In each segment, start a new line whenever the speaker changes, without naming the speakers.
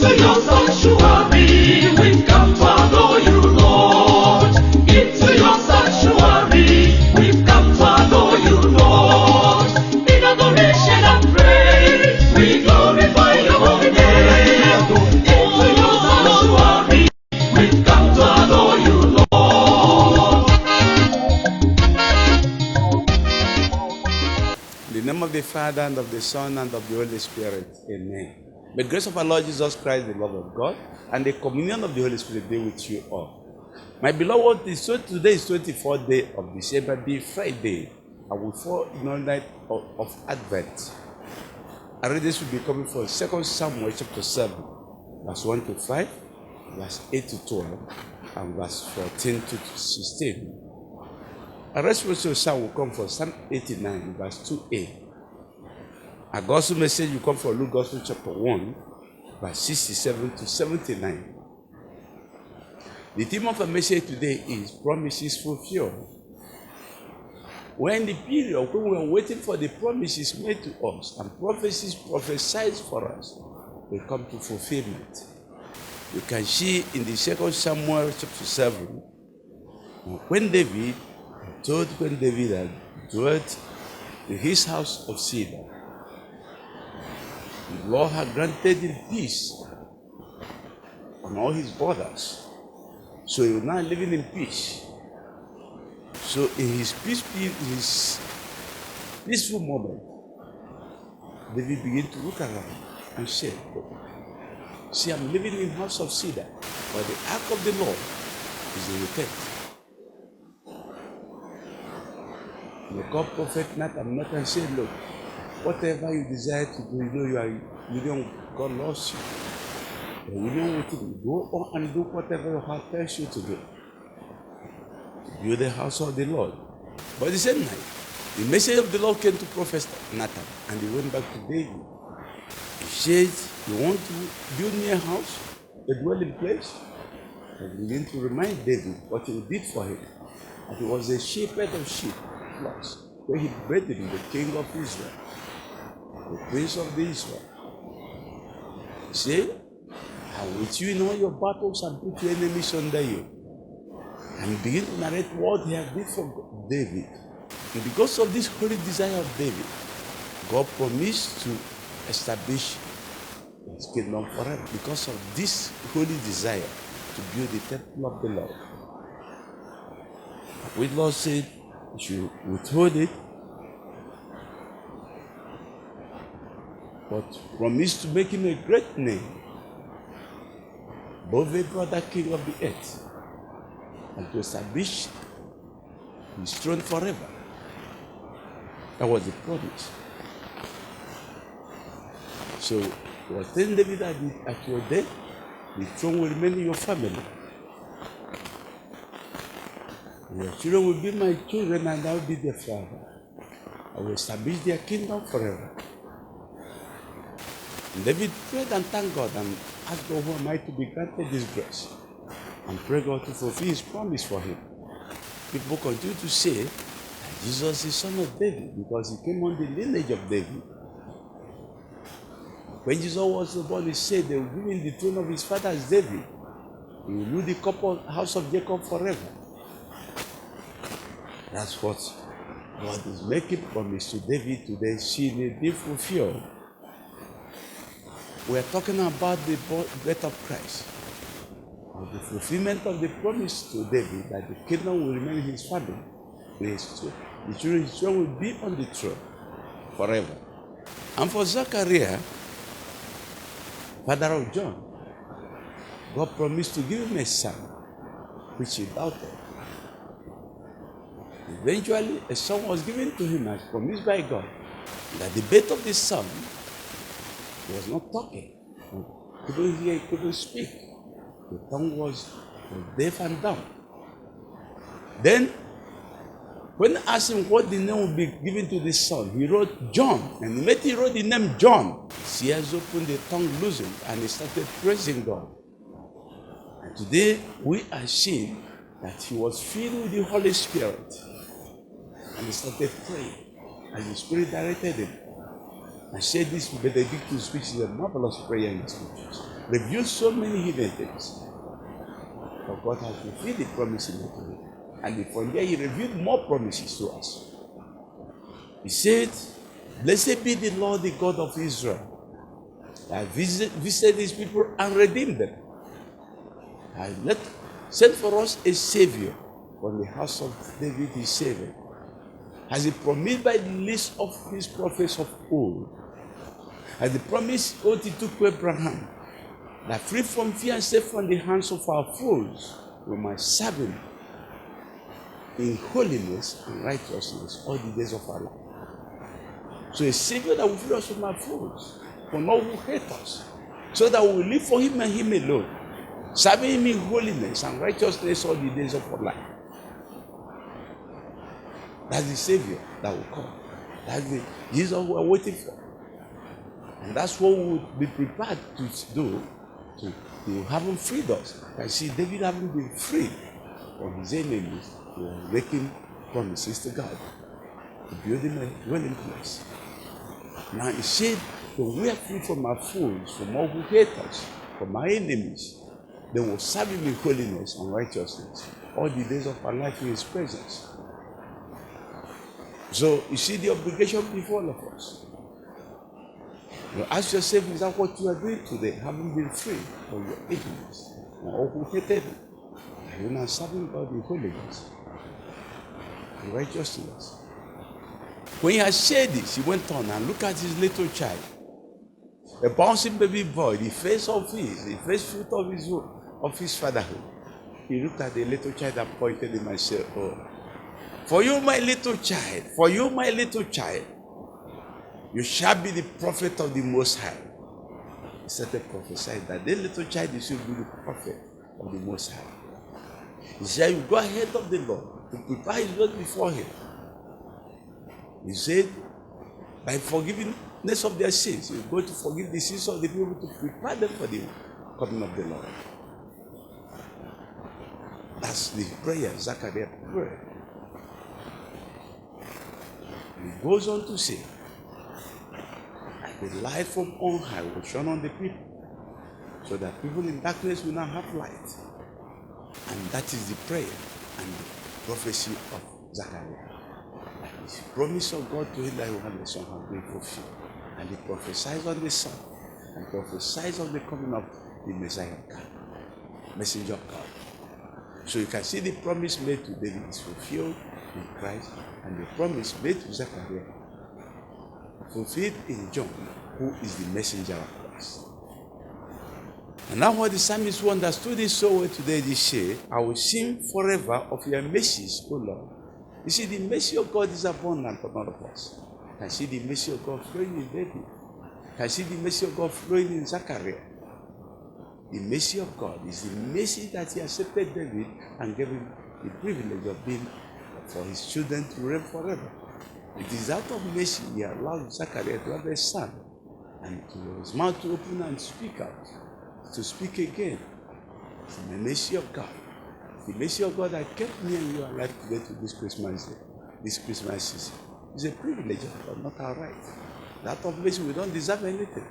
Into your sanctuary, we've come to adore you, Lord. Into your sanctuary, we've come to adore you, Lord. In adoration and praise, we glorify your holy name. Into your sanctuary, we've come to adore you, Lord.
In the name of the Father, and of the Son, and of the Holy Spirit. Amen. The grace of our Lord Jesus Christ, the love of God, and the communion of the Holy Spirit be with you all. My beloved, today is 24th day of December, be Friday, and we fall in the night of Advent. Our readings will be coming from 2 Samuel chapter 7, verse 1 to 5, verse 8 to 12, and verse 14 to 16. Our responsive psalm will come from Psalm 89, verse 2a. Our gospel message will come from Luke Gospel chapter 1, verse 67 to 79. The theme of our message today is promises fulfilled. We're in the period when we are waiting for the promises made to us and prophecies prophesied for us will come to fulfillment. You can see in the 2 Samuel chapter 7, when David had dwelt in his house of cedar, the Lord had granted him peace on all his borders. So he was now living in peace. So in his peaceful moment, David began to look around and said, see, I'm living in house of cedar, but the ark of the Lord is in the tent. The God prophet Nathan said, look, whatever you desire to do, God loves you. And you know what to do. Go on and do whatever your heart tells you to do. Build the house of the Lord. But the same night, the message of the Lord came to Prophet Nathan, and he went back to David. He said, you want to build me a house, a dwelling place? And he began to remind David what he did for him. And he was a shepherd of sheep, flocks, where he bred him, the king of Israel, the prince of the Israel. He said, I'm with you in all your battles and put your enemies under you. And he began to narrate what he had did for David. And because of this holy desire of David, God promised to establish his kingdom forever. Because of this holy desire to build the temple of the Lord. Which Lord said, you should withhold it, but promised to make him a great name above every other king of the earth, and to establish his throne forever. That was the promise. So, he was telling David that at your death, the throne will remain in your family. Your children will be my children, and I will be their father. I will establish their kingdom forever. And David prayed and thanked God and asked God, who am I to be granted this grace? And pray God to fulfill his promise for him. People continue to say that Jesus is son of David because he came on the lineage of David. When Jesus was born, he said they will give him the throne of his father as David. He will rule the house of Jacob forever. That's what God is making promise to David today. She will be fulfilled. We are talking about the birth of Christ. And the fulfillment of the promise to David that the kingdom will remain in his family. The children will be on the throne forever. And for Zechariah, father of John, God promised to give him a son, which he doubted. Eventually, a son was given to him as promised by God. That the birth of this son, he was not talking. He couldn't hear, he couldn't speak. The tongue was deaf and dumb. Then, when asked him what the name would be given to this son, he wrote John. And immediately he wrote the name John. His ears opened, the tongue loosened, and he started praising God. And today, we are seeing that he was filled with the Holy Spirit. And he started praying. And the Spirit directed him. I said this Benedictus, which is a marvelous prayer in the scriptures. revealed so many hidden things. But God has fulfilled the promise in it. And from there, he revealed more promises to us. He said, "Blessed be the Lord, the God of Israel, that visited his people and redeemed them. And sent for us a Savior from the house of David, his Savior, as he promised by the list of his prophets of old, as the promise oath he took to Abraham, that free from fear and safe from the hands of our foes, we might serve him in holiness and righteousness all the days of our life." So a Savior that will free us from our foes, from all who hate us, so that we will live for him and him alone, serving him in holiness and righteousness all the days of our life. That's the Savior that will come. That's the Jesus we are waiting for. And that's what we would be prepared to do to haven't freed us. I see David having been freed from his enemies. He was making promises to God to build him a dwelling place. Now he said, when we are free from our foes, from all who hate us, from our enemies, then we'll serve him in holiness and righteousness all the days of our life in his presence. So you see the obligation before all of us. You ask yourself, is that what you are doing today, having been free from your enemies and all who hated you? Are you now serving God in holiness and righteousness? When he had said this, he went on and looked at his little child, a bouncing baby boy, the first fruit of his fatherhood. He looked at the little child and pointed him and said, "Oh, for you, my little child, you shall be the prophet of the Most High." He started prophesying that the little child should be the prophet of the Most High. He said, "You go ahead of the Lord to prepare his way before him." He said, by forgiveness of their sins, he's going to forgive the sins of the people to prepare them for the coming of the Lord. That's the prayer Zechariah prayed. He goes on to say, "The light from on high will shine on the people, so that people in darkness will not have light." And that is the prayer and the prophecy of Zechariah. The promise of God to him that he will have the Son has been fulfilled. And he prophesies on the Son and prophesies on the coming of the Messiah of God, messenger of God. So you can see the promise made to David is fulfilled in Christ, and the promise made to Zechariah fulfilled in John, who is the messenger of Christ. And now what the psalmist who understood this so well today, they say, "I will sing forever of your mercies, O Lord." You see, the mercy of God is abundant for all of us. You can see the mercy of God flowing in David. You can see the mercy of God flowing in Zechariah. The mercy of God is the mercy that he accepted David and gave him the privilege of being for his children to reign forever. It is out of mercy he allowed Zechariah to have a son and to his mouth to open and speak out, to speak again. It's the mercy of God. The mercy of God that kept me and you alive today to this Christmas day, this Christmas season. It's a privilege of God, not our right. That of mercy, we don't deserve anything.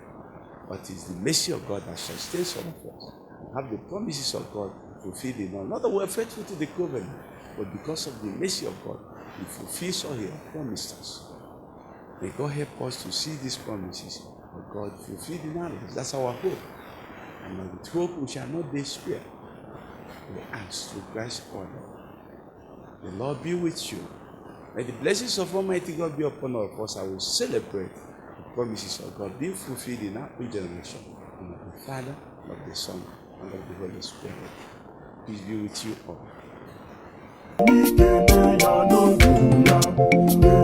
But it's the mercy of God that sustains all of us. We have the promises of God fulfilled in all. Not that we are faithful to the covenant, but because of the mercy of God, He fulfills all He has promised us. May God help us to see these promises of God fulfilled in our lives. That's our hope. And with hope we shall not despair. We ask through Christ's order. The Lord be with you. May the blessings of Almighty God be upon all of us. I will celebrate the promises of God being fulfilled in our own generation. In the name of the Father, of the Son, and of the Holy Spirit. Peace be with you all.